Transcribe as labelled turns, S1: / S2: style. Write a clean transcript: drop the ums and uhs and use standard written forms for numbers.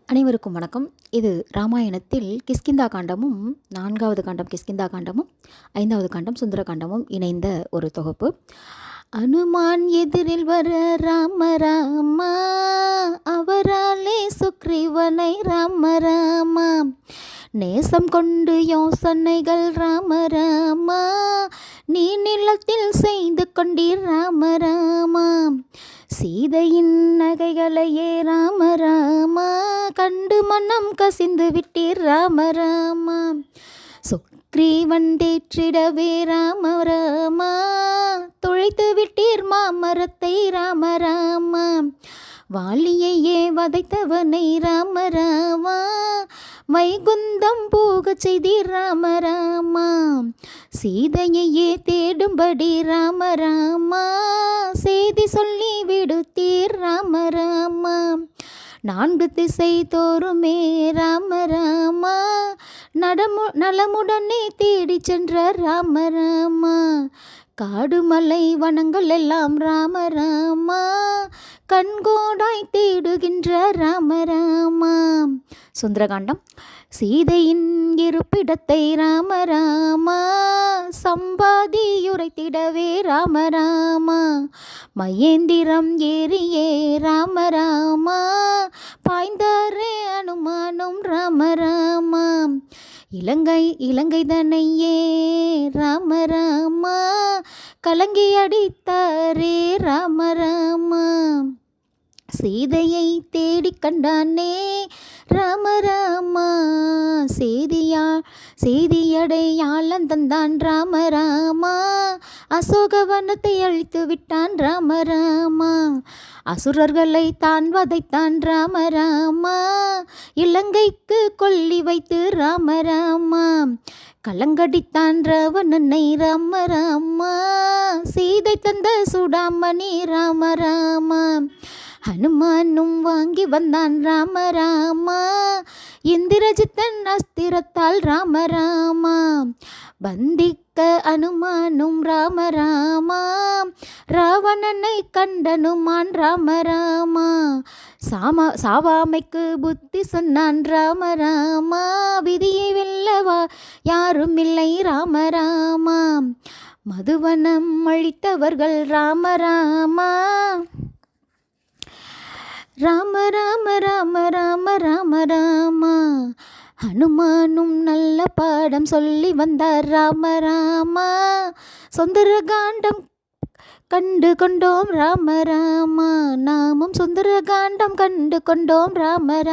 S1: அனைவருக்கும் வணக்கம். இது ராமாயணத்தில் கிஷ்கிந்தா காண்டமும் 4வது காண்டம் கிஷ்கிந்தா காண்டமும் 5வது காண்டம் சுந்தர காண்டமும் இணைந்த ஒரு தொகுப்பு. அனுமான் எதிரில் வர ராம ராமா, அவராலே சுக்ரீவனை ராம ராமா, நேசம் கொண்டு யோசனைகள் ராம ராமா, நீ நிலத்தில் செய்து கொண்டீர் ராம ராமா, சீதையின் நகைகளையே ராம ராமா, கண்டு மனம் கசிந்து விட்டீர் ராம ராமா, சுக்ரீவன் தேற்றிடவே ராம ராமா, துளைத்து விட்டீர் மாமரத்தை ராம ராமா, வாலியையே வதைத்தவனை ராம ராமா, வைகுந்தம் போகச் செய்தீர் ராம ராமா, சீதையையே தேடும்படி ராம ராமா, செய்தி சொல்லி விடுத்தீர் ராம ராமா, 4 திசை தோறுமே ராம ராமா, நலமுடனே தேடி சென்ற ராம ராமா, காடு மலை வனங்கள் எல்லாம் ராம ராமா, கண்கோடாய் தேடுகின்ற ராம ராமா. சுந்தரகாண்டம். சீதையின் இருப்பிடத்தை ராம ராமா, சம்பாதியுரைத்திடவே ராம ராமா, மகேந்திரம் ஏறியே ராம ராமா, பாய்ந்தாரே அனுமானும் ராம ராமா, இலங்கை தனையே ராம ராமா, கலங்கி அடித்தாரே ராம ராமா, சீதையை தேடிக் கண்டானே ராம ராமா, செய்தியடையாளன் தந்தான் ராம ராமா, அசோகவனத்தை அழித்து விட்டான் ராம ராமா, அசுரர்களை தான் வதைத்தான் ராம ராமா, இலங்கைக்கு கொல்லி வைத்து ராம ராமா, கலங்கடித்தான் ராவணனை ராம ராமா, சீதை தந்த சுடாமணி ராம ராமா, ஹனுமானும் வாங்கி வந்தான் ராம ராமா, இந்திரஜித்தன் அஸ்திரத்தால் ராம ராமா, பந்திக்க அனுமானும் ராம ராமா, ராவணனை கண்டனுமான் ராம ராமா, சாவாமைக்கு புத்தி சொன்னான் ராம ராமா, விதியை வெல்லவா யாரும் இல்லை ராம ராமா, மதுவனம் அழித்தவர்கள் ராம ராமா, ராம ராம ராம ராம ராம ராமா, ஹனுமானும் நல்ல பாடம் சொல்லி வந்தார் ராம ராமா, சுந்தர காண்டம் கண்டு கொண்டோம் ராம ராமா, நாமும் சுந்தர காண்டம் கண்டு கொண்டோம் ராம ராமா.